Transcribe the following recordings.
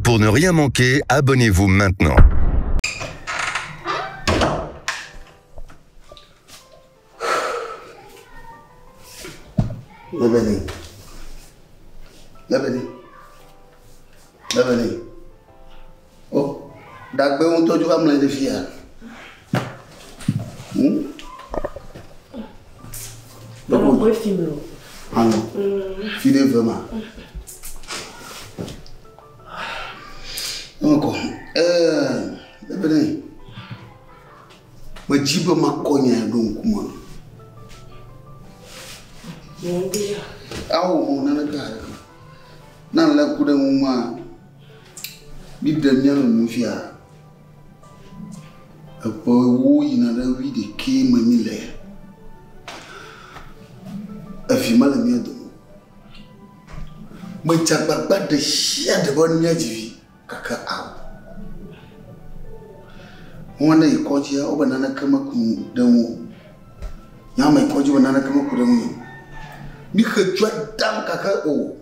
Pour ne rien manquer, abonnez-vous maintenant. Labani. Oh, dak be on toju am la de fiya. Donc on film là. Ah non. Film vraiment. Encore. Labani. Ma jiba makonya donc moi. Ah oh, nana ka. Nan la ku de muma. Bi demia no fia. Apo wo yina da wi de ke mami le. Afi mala mi do. Mo chagba de shia de bon nya jivi kaka aw. Wanda ikoji ya obanana kama ku dawo. Nyama ikoji banana kama ku dawo. Ni khajwa dam kaka o.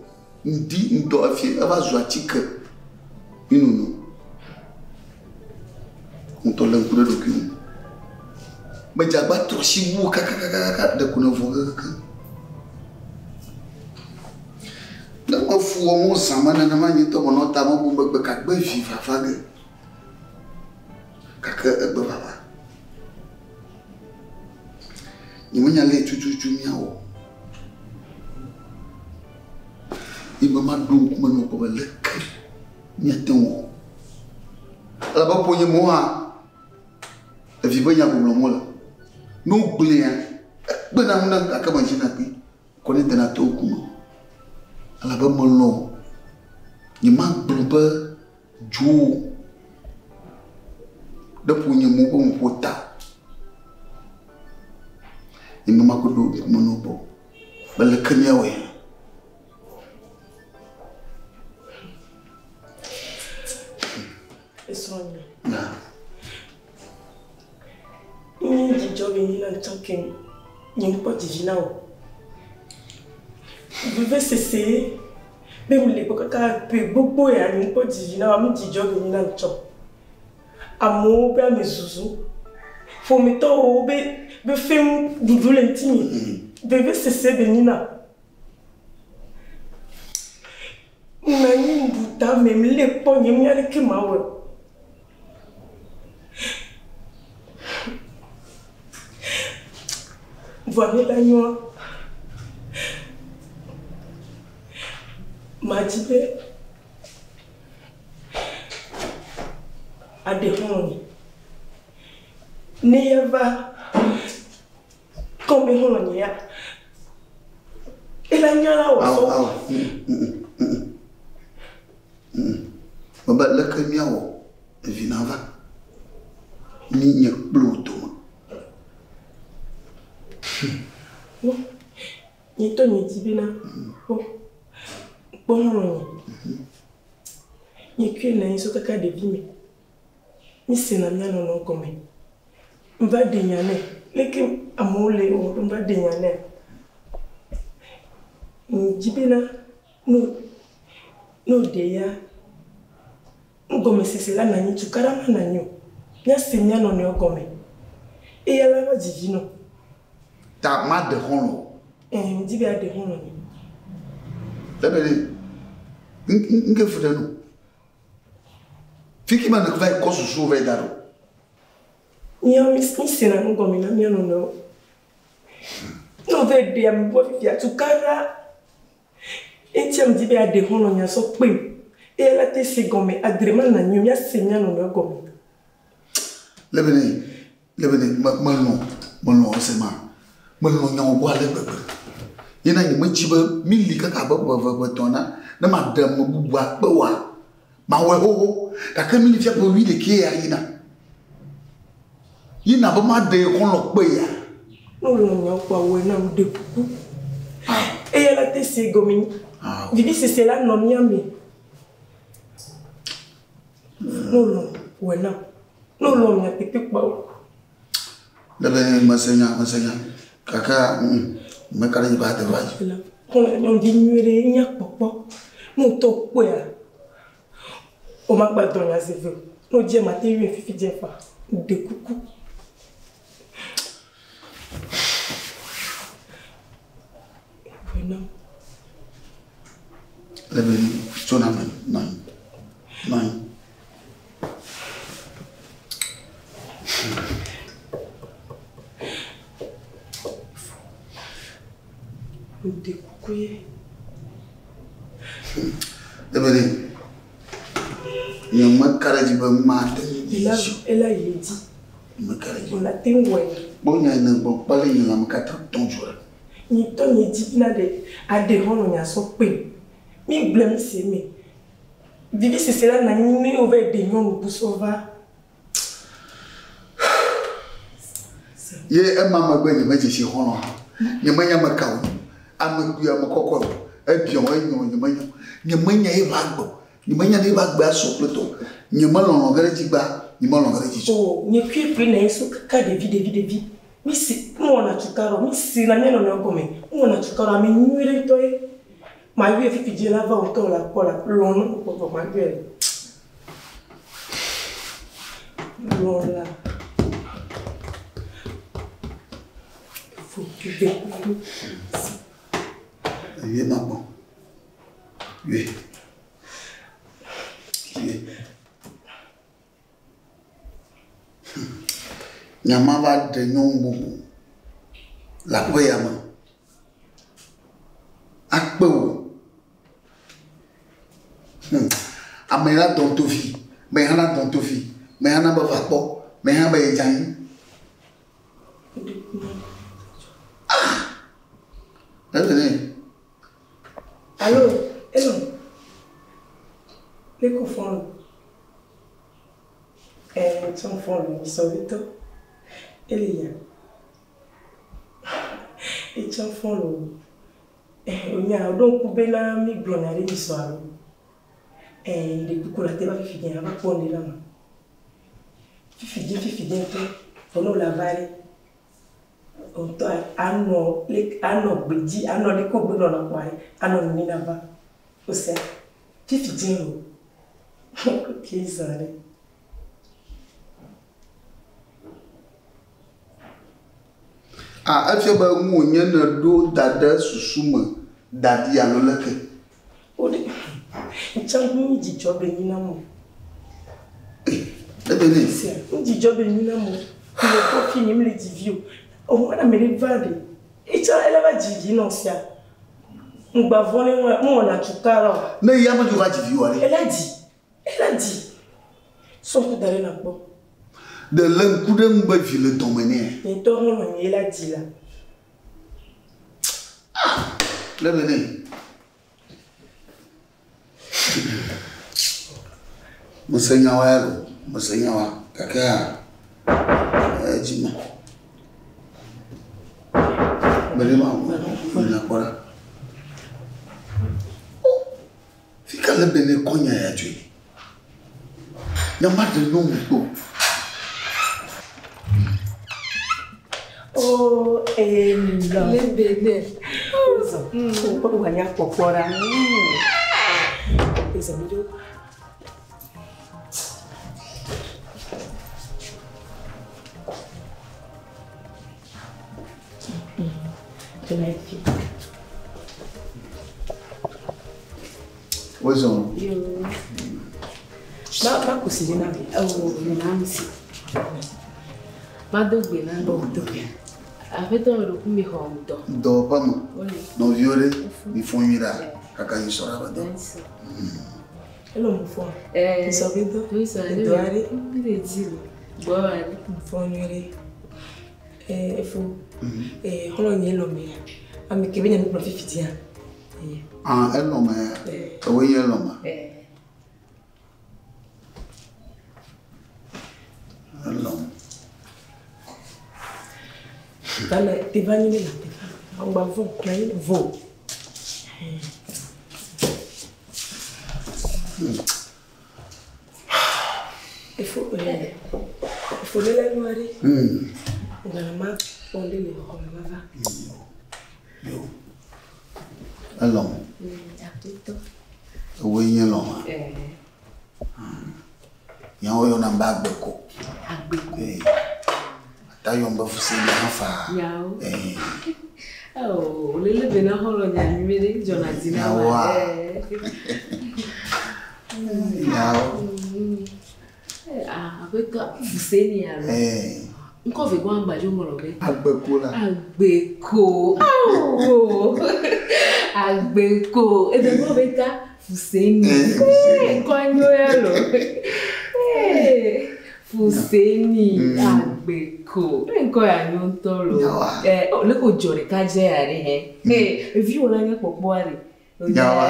Ndi ndo afi aba zwa chika. Inuno. On l'a coulé le cul. Mais j'ai pas trop si vous de qu'on a vu. Donc on fout au moins ça man na mani to mon tamo bu be ka be fi fa fa ge. Kaka e be baba. Ni mo nya le tutu miawo. Ibe ma do ko no ko be lek. Niaton. La ba ponye mo ha. E vi banya ko mo la. No gble ya. Be na mo na aka manjina bi. Ko ne tena to ku mo. Ala ba mo lo. Ni ma blube ju. Da ponye mo ko mo pota. Ni ma ko do mo no bo. Ba le kanya we. Sonia. Yeah. Ni job ni na talking. Ni pas divina. Je vais cesser. Même les coca peu beaucoup ya ni pas divina am di job ni na chop. Amo be me zuzu. Faut me to be film dudu lentini. Bébé cesser benina. Nani nduta même les pognes mi ale ke mawe. Voilà la nuit. Ma dit à des honnes. N'yava comme honnes y a. Et la nuit là Baba la ka miawo vinava. Ni nya pluto. Ni to ni dibina. Bon. Ni que na iso kaka de bime. Mi sena mia no come. Mva de nyane. Leke amole o mva de nyane. Ni dibina no de ya. Ngome sisela na ni tukara na nyo. Nya semia no ne okome. E ya la divino. Ta ma de hono. Me dit bien de hono. Labele. Nge fudano. Fiki man vai kosu so vai daro. Ni mi sena ngome na mi no. No ve de am bo fi tukara. E ti am dit bien de hono nya so pe. Et elle a été segomée, agrément na nyo, ya semia no no gomme. Labele, malno osema. Malno nya obo ale bebe. Yena ni machiba mili kaka baba tona, na madam bubwa bawa. Ma we ho, ka kamili fia bo wi de ke ya yina. Yina ba ma de kon lo pe ya. No nya kwa we na de puku. Et elle a été segomée. Vivi c'est là non miami. No, bueno. No, me pique pao. Debe masenya. Kaka, me kala ni ba de ba. On dit nuere nya popo. No to kwea. O ma gba don ya se ve. No je ma te wi fifi je fa. De kuku. Bueno. Le ben sona man. Non. De kuku ye. Le ben il m'a carré du bon matin. Elle a dit. Il m'a carré. On l'a témoigné. Bon, il y a un bon palais, il y a un 4 ton jour. Ni to ni dit na de ade hono nya so pe. Mi blame se me. Vivi se sera na ni over de nyon busova. Ye e mama gbe ni meje se hono. Ni manya makawo. Amagu amakoko. E bion e nyon ni manya. Ni manya e bagbo. Ni manya ni bagbo asopleto. Ni malon gare jigba, ni malon gare jijo. Oh, ni kwi pri na eso ka de vi. Mi si mo na chukaro, mi si na neno na gome. Mo na chukaro mi nwire to e. Ma wi fi je la va o to la kola lon ko ma gbe. Lola. Faut que tu découvres. Oui, maman. Oui. Oui. Nyama va de nyongo. La koyama. Akpo. Amela don tofi. Mais hana don tofi. Mais hana ba vapo. Mais hana ba yajani. Allô, hello. Les confondent. Tu confonds le solito. Elia. Et tu confonds le. On y a donc coupé la mi blonade du soir. Les coups la tête va finir, va prendre la main. Fifi bien, on nous la vaille. On doit anno bidi anno les coups dans la poire anno minava au cerf fifi bien ok ça allait ah afia ba mu onye na do dada susuma dadi aloleke ode nchangu ji job ni na mo ebele si ji job ni na mo ko fini me le divio o na me le vade ela va digi non sia ngba vone mo na chukara na ya ma jo va digi wale elle a dit son coup d'aller na po de l'un coup de mba vile dominer et toi on elle a dit là le bene musenya wa kaka jima Belema, na kora. Fica le bene konya ya tu. Nyama de no mo. Oh, le bene. So, ko wa nya kokora. Esa video. Ozo. Ma kusilina. Oh, nansi. Madogbe na do. Afeto ro ku mi ho do. Do pama. No viole, mi fonira. Kaka ni sora ba do. Hello mo fo. Isabedo. Doare. Mi dilo. Boare. Mo fo nyere. Efo. Holo nye lo me. Ami ke benya mi profit ya. Ah, elo ma. O ye lo ma. Elo. Dale, te va ni la. On va vo, na vo. Il faut le noirer. On va ma fonder le va. Yo. Elo. Apito. O ye lo ma. Nyawo yo na mbagbeko. Agbeko. Atayo mbafusi hafa. Nyawo. Oh, lele bena holo nyamire Jonathan wa. Nyawo. Agbeko fuseni ya lo. Nko ve gwa ngbajo morobe. Agbeko la. Agbeko. Oh. Agbeko. Ebe mo beka fuseni. Nkonyo ya lo. Fuseni agbeko. Nko ya nyontolo. Leko jore kaje ya re he. Evi ola nye popo are. Nyawa.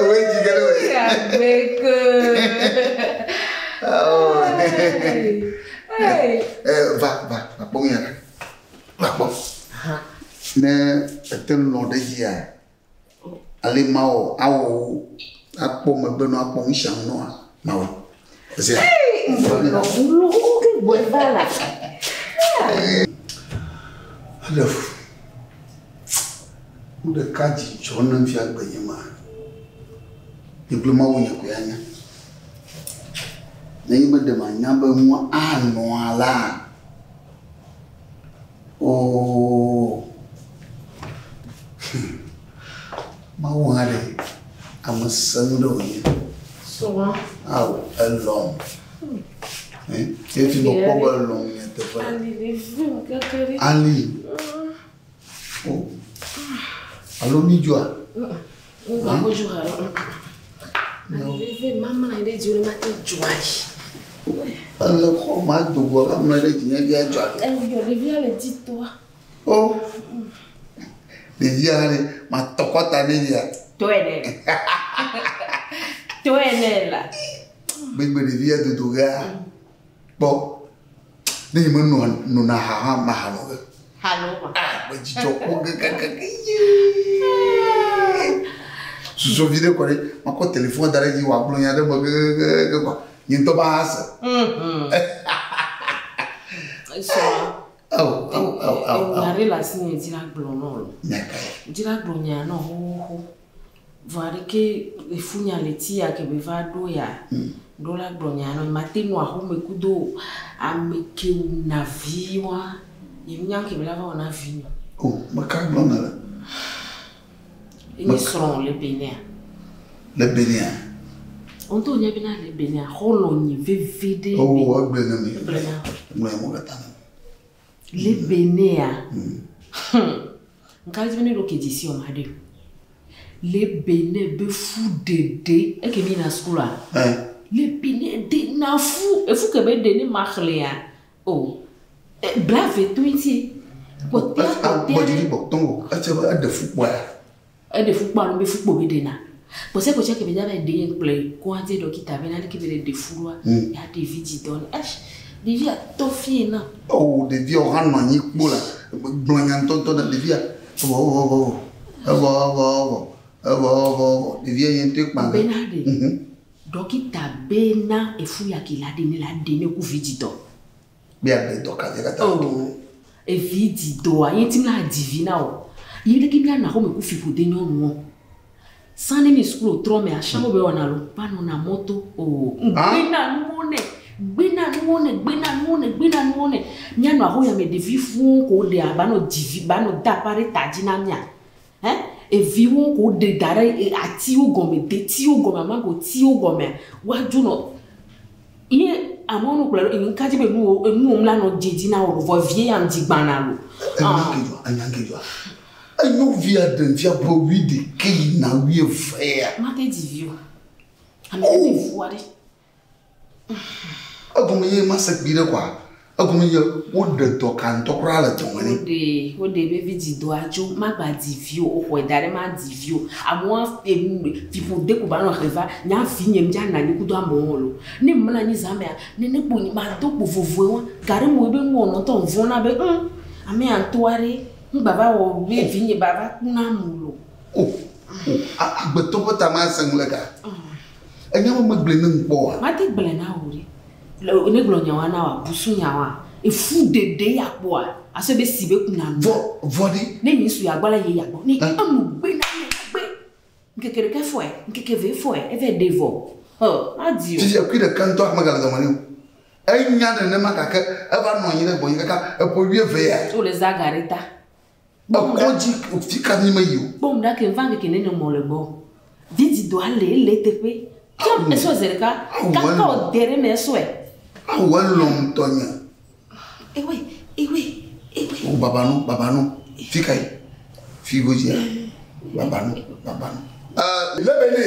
We jigelo. Agbeko. Oh. Va, bon ya. Va bon. Ne eten no de ya. Ali mao awo akpo mebeno akpo nshan no a. Mao. Ese. No, que vuelva la. Alef. Ude kaji chona mfia gbenyema. Diploma wonya kuyanya. Na yibe de manyamba mu anu ala. Oh. Ma ware amasando yin. So, Along. If you go over long at the Ali. Oh. Allo ni joa. Vamos jogar. Mamma na ide jure mate joai. Alors comment tu vois comme on a dit bien joa. Yo devia le dire toi. Oh. Devia ma tokota devia. Toene. Toene la. Big devia de toga. Bon. Ni mo no na ha ma ha no. Hallo. Ah, ba ji joko Suso video quoi, ma ko téléphone dara ji wa blo nya de mo quoi. Yin to ba asa. So. Oh. La relation est direct blon non. Naka. Direct blon nya no ho. Voir que il funya letia que be va do ya. Do la blon nya no matino a ho me kudo a me ke na viwa. Yimnya ke be la va na vi. Oh, ma ka blon na. Ils seront les Béniens. Les Béniens. On tourne bien les Béniens. Holoni, VVD. Oh, Béniens. Les Béniens. Quand je venais au Kédissi, on m'a dit les Béniens, be fou dédé. Et que bien à ce coup là. Les Béniens, des na fou. Et fou que ben déné marlé. Oh. Brave, tout ici. Côté. Ah, moi je dis bon, tongo. Ah, tu vas de fou, ouais. Et de football, mais football bidena. Pour ça que tu as des play, quand tu es dans qui t'avait qui veut des fous, il y a des vidéos. Des vies à toffie, non? Oh, des vies au rang manique, boula. Blanc, tonton, des vies. Des vies, un truc, man. Benade. Donc, il t'a bena et fouilla qu'il a donné la dîner pour vidéo. Bien, donc, oh, et vidéo, il y a une divina. Il est bien na home kufi pour denyo no. Sans les school trop mais à chaque be on a lo pas non na moto oh. Gbena nuone. Nya no aho ya me devi fu ko de abano divi bano da pare tadina nya. E vi won ko de dare e ati o gome de ti o gome ma go ti o gome. Wa ju no. Iye amono ko in kaji be nu omla no jeji na o vo vie am digbana lo. Anyangejo. Ayo via de via produit de qui na oui frère. Ma te divio. Ami te voire. Agomiye ma sekbire kwa. Agomiye wo de to kan to kra la tongani. Wo de be vidéo ajo ma ba divio o ko dare ma divio. Amo people de ko ba no reva nya finye mja na ni kudo amolo. Ni mna ni zamea ni ne po ni ma do po vovo won. Gare mo be mo no to von na be ami antoare. Baba wo be vinye baba kuna mulo. Oh. Agbeto pota ma sanglega. Enya mo magbele ngbo. Ma te gbele na ori. Le ne glo nyawa na wa busu nyawa. E fu dede ya po a. Aso be sibe kuna no. Vodi. Ne nyisu ya gbala ye ya Ni amu gbe na me gbe. Nkekere ke fo e, nkekeve fo e ve devo. Oh, adieu. Tu as pris le canton à ma galamani. Elle n'y a de nema kaka, elle va noyer le bon kaka, elle peut lui veiller. Sur les agarita. Bon, on dit au petit canimayo. Bon, d'accord, on va que ne nous le bon. Vidi doit aller TP. Comme eso zerka, kaka odere me souhait. Ah, ouais, l'homme, Tonya. Eh oui. Oh, babano, Fikai, Figogia, babano. Le béné.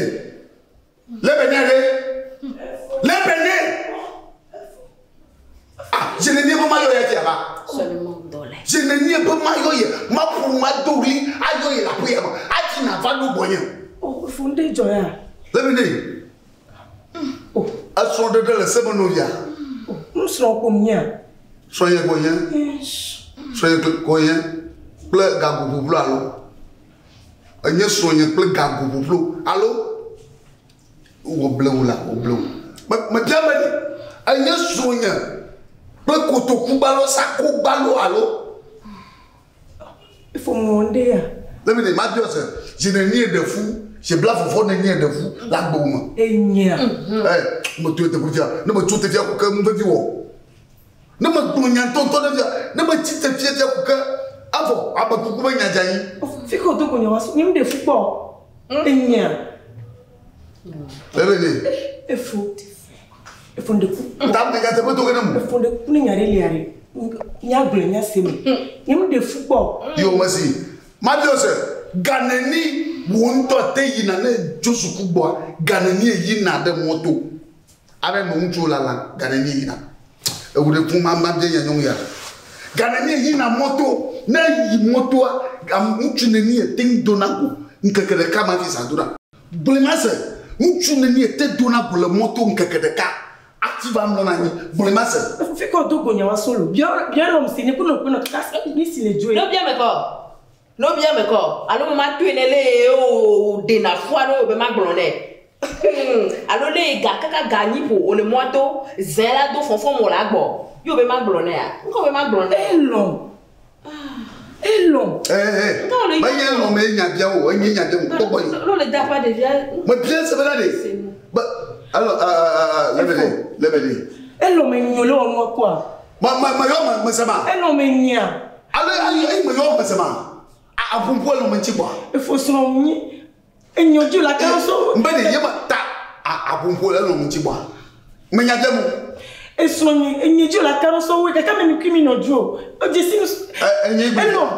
Ah, je n'ai pas maillot là. Seulement dollar. Je n'ai pas maillot. Ma pour ma douli, aïe la prière. Ah, tu n'as pas de bonheur. Oh, fondé Joya. Le béné. Oh, à son de la Semonovia. Nous serons combien? Soyez combien? Soyez combien? Ple gagou pour allô. Agnès soigne ple gagou pour allô. Ou bleu là, ou bleu. Mais bien dit, Agnès soigne ple koto kubalo sa kubalo allô. Il faut me demander. Le béné, ma Dieu, je n'ai ni de fou. Je blâme fort ni de fou. La boum. Eh nia. Eh, me tu te pour dire, ne me tu te dire que nous devons. Ne me donne tonton de dire, ne me tu te dire que avant, après tout comment y a jailli. Fico to konyo wasu, nyim de football. Eh nia. Le béné. Il faut de coup. T'as pas gâté pour toi que Il faut de coup ni yare liare. Nya gle nya semi. Nyim de football. Yo merci. Ma Dieu, Ganeni wonto te yina ne josuku bo Ganeni yina de moto. Avec mon chou la Ganeni yina. E wo de fun ma de yan ya. Ganeni yina moto na yi moto am uchu ne ni te donako nkekere ka ma fi sadura. Blemase uchu ne ni te donako le moto nkekere ka. Active am lona ni blemase. Fico to konyo wasu lo. Bien l'homme c'est ne pour no classe ni si le jouer. Non bien mais quoi? Non bien mais quoi? Alors ma tu nele o de na foi no be ma glonne. Alors les gars kaka gagni pour le moto zela do fonfon mo la gbo. Yo be ma glonne a. Nko be ma glonne. Elon. Ba yen lo me nya bia o, nya nya de ko boy. Non le dapa de via. Mais bien c'est vrai. Bah alors levez. Elon me nyolo mo quoi? Ma sama. Elon me nya. Alors me yo ma sama. A pompo lo me nchibwa. Il faut son ni. Enyoju la kanso. Mbede yema ta a pompo lo me nchibwa. Me nya demu. Esoni enyeju la kanso we ka me mi no jo. O je sinus. Elon.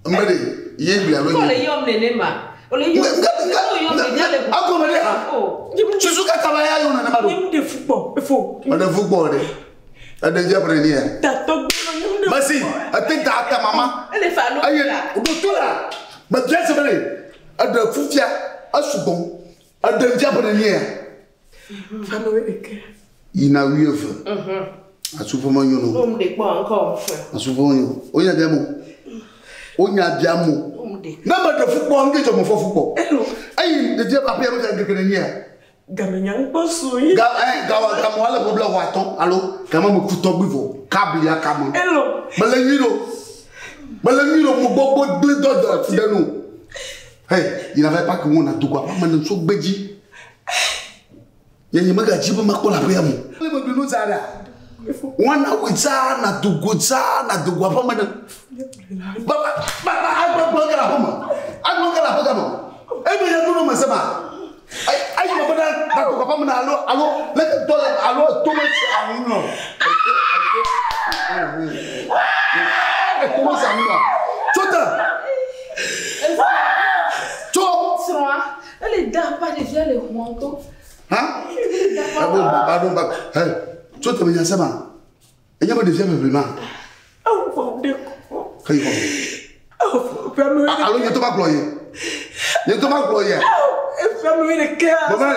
Mbede yebla lo. Ko le yom nene ma. O le yom. Yom de dia le. Akomede. Chusuka kabaya yo na mado. Nim de football. Il faut. On de football de. Ade jabre ni e. Ta to. Merci. Atenta ata mama. Elle fait l'eau. Aïe, tout là. Mais bien c'est vrai. Ade fufia, asubon. Ade jabre ni e. Ina wieve. Asufomo yono. On de quoi encore frère. Asufomo yo. Onya diamo. Na ma de football ngi jomo fo football. Aïe, de dia papa ya de kene ni e. Gamenyang poso yi. Ga mo ala problem wa ton. Allo, kama mo kuto gbivo. Kabli ya kama. Hello. Baleniro mo bobo ble dodo fudenu. Hey, il n'avait pas que mon a tout quoi. Maman so beji. Yenye maga jibo makola priamu. Le mo binu zara. Wana witsa na dugutsa na dugwa pa madan. Baba agbo kala homa. Agbo kala hoga mo. Ebe ya dunu masema. Ay ma bada na to pa mana alo let dollar alo to much amuno. Comment ça va? Chota. Elle est pas déjà les manteaux. Hein? Pardon. Hey, chota me yasama. Et yama devient vraiment. Oh, for de. Kai ko. Oh, family. Alo yeto ba gloye. Yeto ba gloye. Oh, family de care. Maman.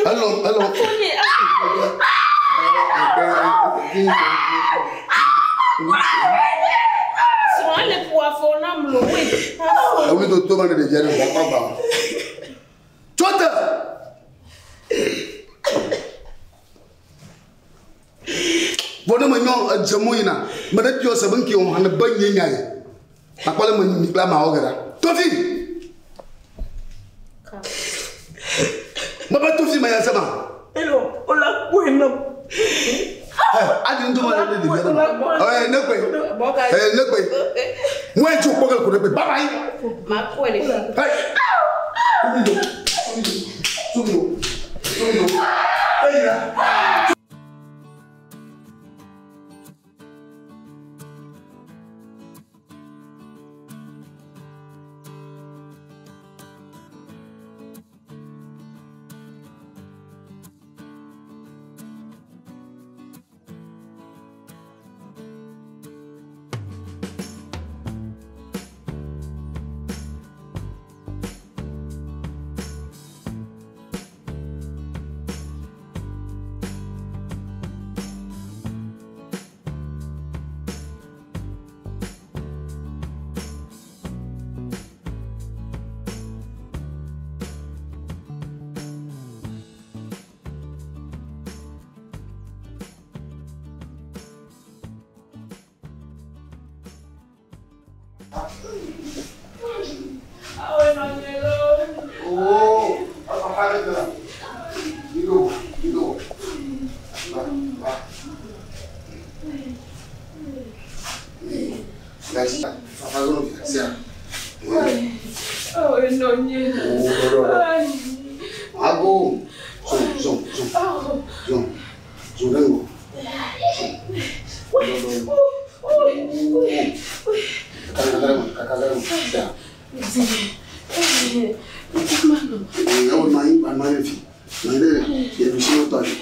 Allô, mi to to ma ne de je ne ba pa. Chota. Bono ma nyo jamu ina, ma de pio se ban ki on han ban yin yaye. Akwala ma ni kla ma ogara. Tofi. Ma ba tofi ma ya sama. Hello, hola bueno. Adi ndo ma de de. Eh, ne kwe. Eh, ne kwe. Mwe chu pogal ko de bye bye. Ma kwele. Hey. Sumo. Hey la. Oh, apa itu? Hidup. Guys, apa dulu ya? Oh, nonye. Aku, zoom. Dengo. Kakak. Eu não vi. Eu vi o Tony.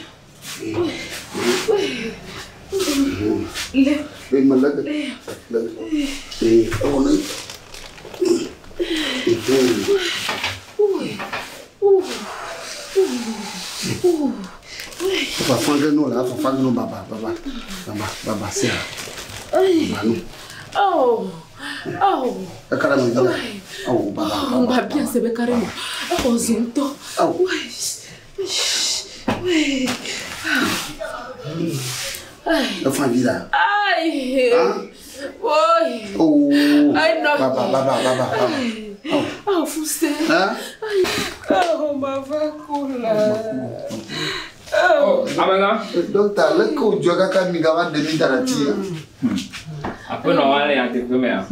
Ele malaga. Eu não. Fafanga no baba. Sia. Oh. Cara mãe. Oh, baba. Ba bien se be carrément. Oh, zonto. Ouais. Eu fui virar. Ai. Oi. Oh. Ai, não. Baba. Oh, você. Oh, mavacula. Oh, amanga. Doctor, le ko joga ka mi gawa de mi daratia. Apo no wale ya te peme ya.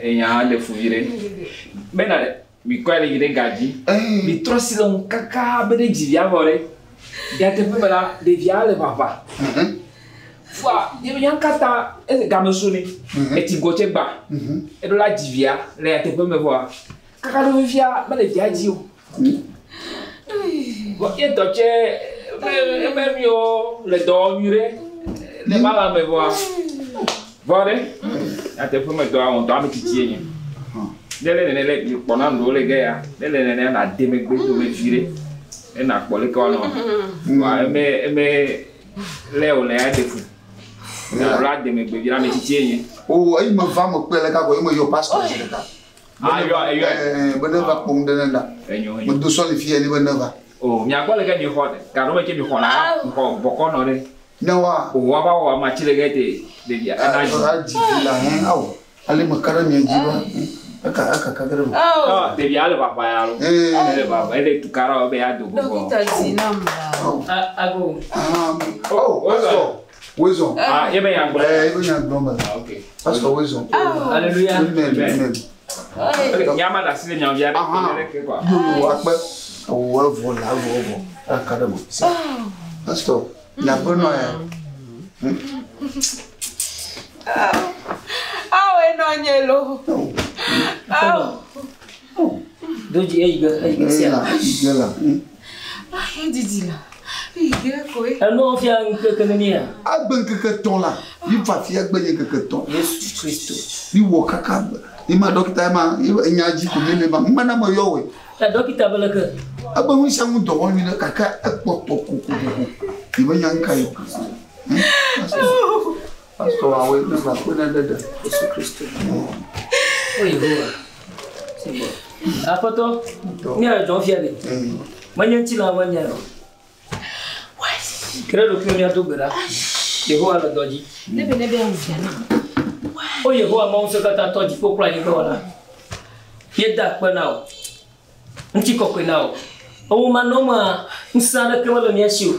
Enya de fuvire. Bena mi kwale gide gaji. Mi trosilon kaka bede jivia vore. Ya te peme la de via le papa. Fwa, ye yan kata e gamesuni. E ti goche ba. E do la jivia le ya te peme voa. Kaka do via ba le via jiu. Bon, il touchait même le dormir, les malades me voient. Voilà, à te faire me doigt, on doit me titiller. Les pendant les gars, les na démegbe de me virer, et na pour les cornes. Mais Léo les a des fous. La démegbe vira me titiller. Oh, il me va me pele ka ko il me yo passe comme ça. Ah, yo. Boneva pong de nda. Mo do so le fie ni boneva. Oh, mi agora le gani hot. Caro me que mi hona, ko boko no le. Nawa. O wa ba wa ma chile gete de dia. Ana ji la hen aw. Ale mo kara mi jiba. Aka garo. Ah, de dia le papa ya lo. Le papa, ele tu cara be ya do go. Dokita zinamba. Ago. Oh, Wezo. Ah, ye be yang bro. Ibe yang blomba. Okay. Pastor Wezo. Hallelujah. Amen. Nyama da sile nyam ya ke kwa. Yo akba. Oh, voilà. Caramba. Pastor, la bonne Nonyelo. Doji ai sia. Didila. Non fia que nenia. Agben que ton là. Il va fier agben que ton. Jesus Christ. Ni wo kaka. Ni ma docteur ma nyaji ko mele ma mana mo yowe. La docteur balaka. Aba mu sha mu do won ni kaka ekpokpoko. Ni ba yanka yo. Pastor awe na ba ko na dada. Jesus Christ. Oi, boa. C'est bon. Apa to? Ni a John Fiade. Manyanti la wanyaro. Credo che mi ha dubera. Yehowa la doji. Nebe mfiana. O Yehowa ma unse kata toji po kwa ni wala. Yeda kwa nao. Nti ko kwa nao. O manoma nsana ke wala miashiu.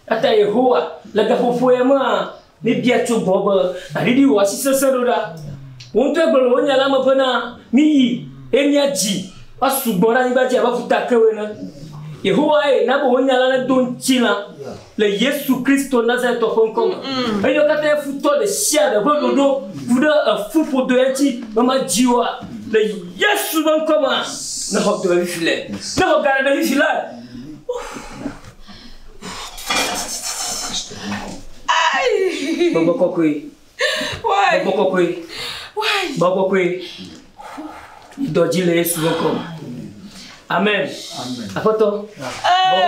Ata Yehowa la gafofo yama ni bia tu bobo. Aridi wa sisasarura. Wonto egbolo wonya la mabana mi eniaji. Asugbora ni baje abafuta kewe na. Yehowa na bo wonya la don chila. Le Yesu Christo Nazareth of Koma. Et le kata futo de sia de bododo, fudo a fupo de eti, mama jiwa. Le Yesu Koma. Na hok de file. Na hok ga de file. Ai! Baba kokoi. Why? Baba kokoi. Why? Baba kokoi. Doji le Yesu Koma. Amen. Amen. Apoto. Baba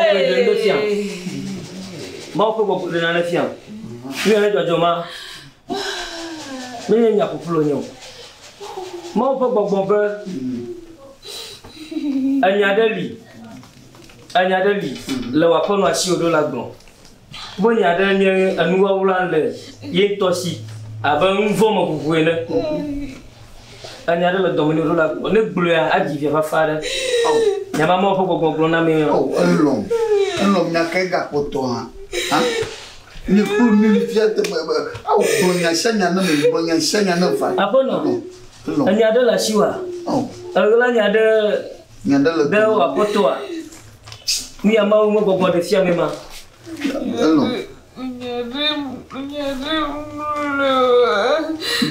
kokoi de ndosia. Mauko boku de na fiam. Mi ene jojoma. Mi nya populo nyo. Mauko bogbombe. Anyadeli. Le wa pono asi odo la gbon. Bo nyade ni anuwa wulan le ye tosi. Aba nvo mo bubuene. Anyade le domini odo la gbon. Ne gblo ya aji via fa fare. Nyama mauko bogbombe na mi. Oh, elom nyakega poto ha. Ah, ni kuru ni fiate au bonya shanya na me bonya shanya na fa. Apono. Anyade la shiwa. Oh. Algola nyade le de wa poto a. Ni ama mo gogo de fia mema. Hello.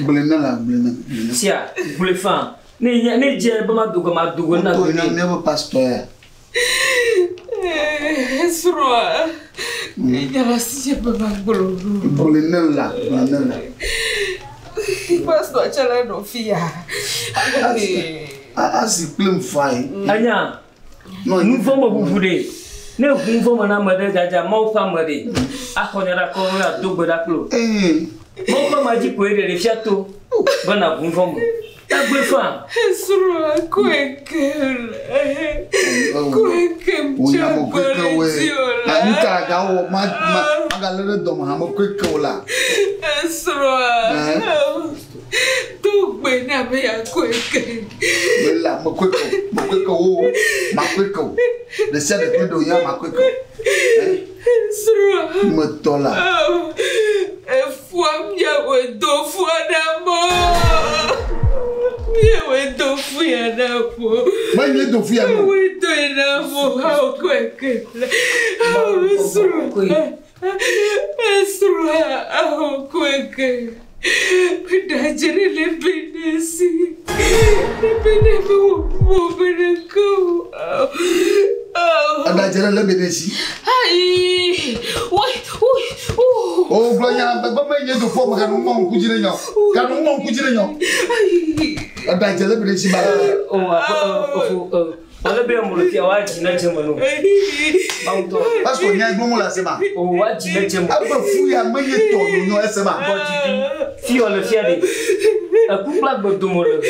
Blena. Sia, bule fan. Ni je ba ma dugo na go. Ni never pastor. Sroa. Ya si je ba gbolo. Blena. Pastor chala no fia. As claim fine. Anya. No, nous vamos bufude. Ne vumvo na made jaja mau fa made. Akonyara ko ya dugo da klo. Mau fa maji ko ere fiato. Bana vumvo mo. Agbe fa. Sroa kweke. Anta ga o magalere dom ha mo kweke ola. Sroa. Tu bena me ya kweke. Bela mo kweke o. Ma kweke. De se de do ya ma kweke. Sroa. Mo tola. Fwa mya we do fwa na mo. We do fia na mo. Mas ele do fia no. We do na mo how quick. Sroa how quick. Dajere le benesi. Le benemo mo beneko. Dajere le benesi. Ai. Oh, Blanya, ba me do fo ma kanu mo kujire nyo. Kanu mo kujire nyo. Ai. Dajere le benesi ba. Ole be mo le fia wa jina jemo no. Auto. Pastor nya gbo mo la se ma. O wa jina jemo. Aba fu ya me ye to no ese ma. Bo jidi. Fi ole fia de. Akupla gbo do mo le.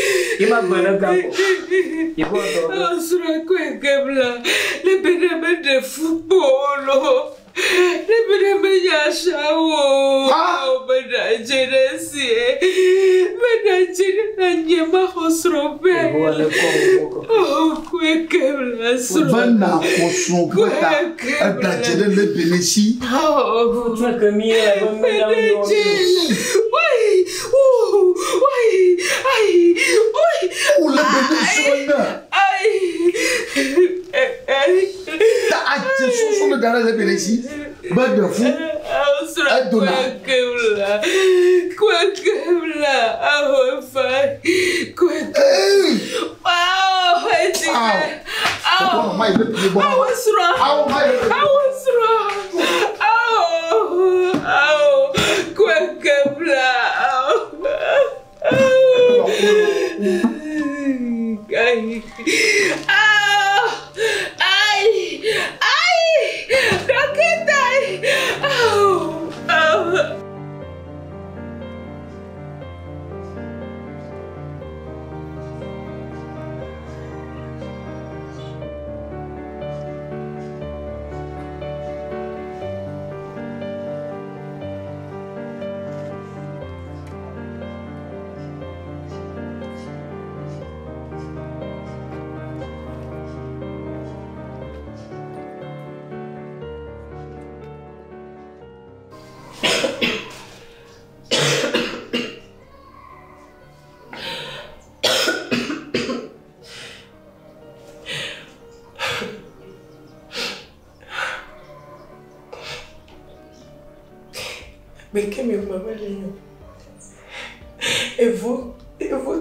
Ima gbo na ga ko. Ibo do. Sura ko gebla. Le beneme de football. Le beneme ya shawo. Beda jeresi. Beda jere nyema hosrobe. Oh, gebla sura. Bana ko beta. Dajere le benesi. Oh, tu que mi la go me la yo. Ai. O le benesi na. Ta aje so le dara le benesi. Ba de fu. Adona. Kwekebla. Ah, fa. Wow, Oh, my lip. I was wrong. I was wrong. Oh, Kwekebla. Mais que me maman léon. Et vous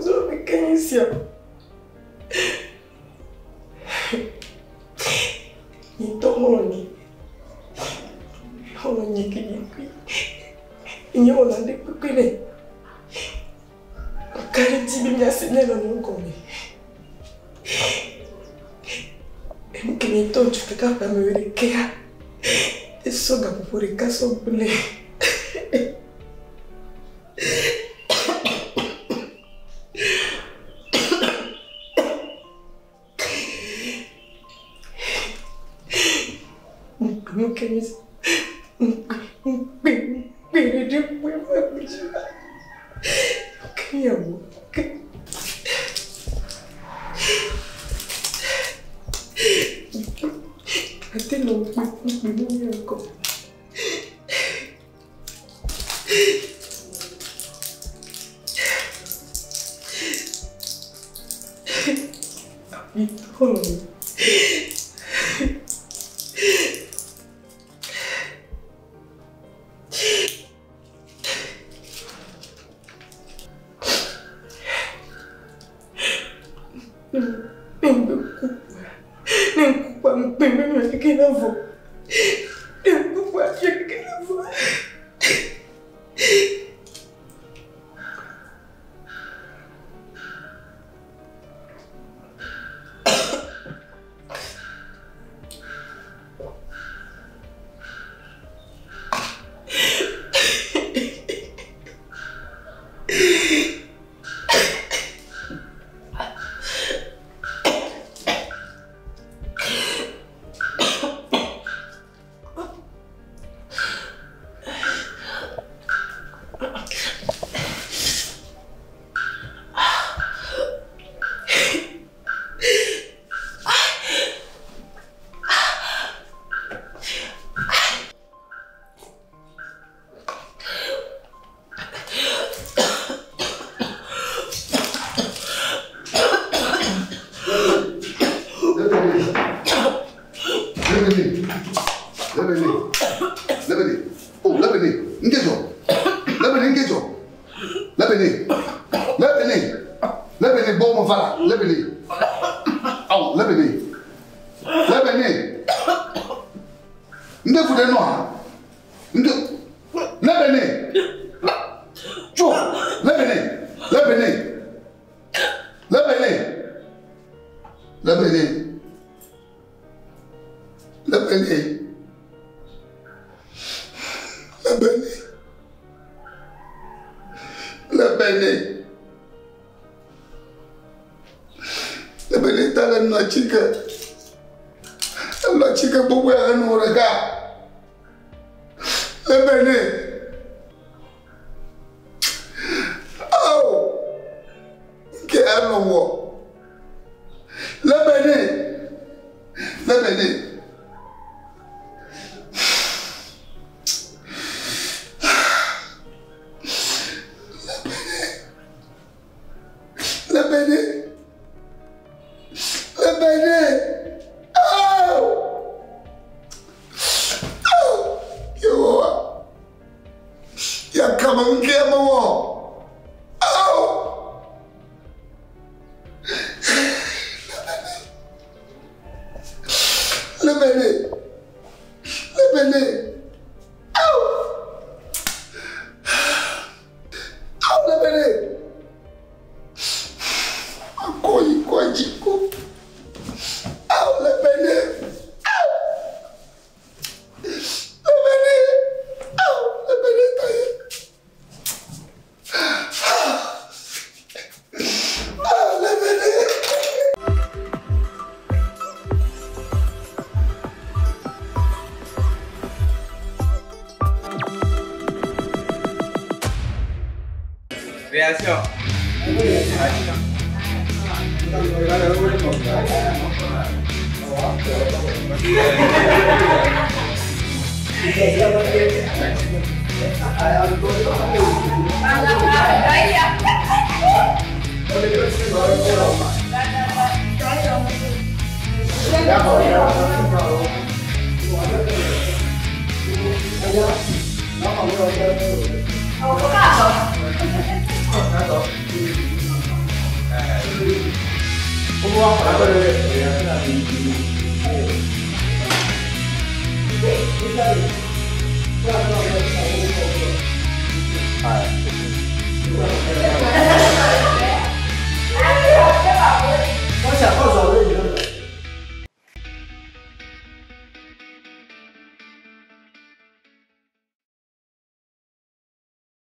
deux, mais qu'est-ce ici? Il tombe en lit. On y est qui il y a un des coquilles. Quand il dit qu'il y a un dans mon corps. Et nous qui nous tombe, tu peux pas me dire qu'il y a des sogas pour les casser au poulet. Nous qui nous Réaction. Dạ. Ah,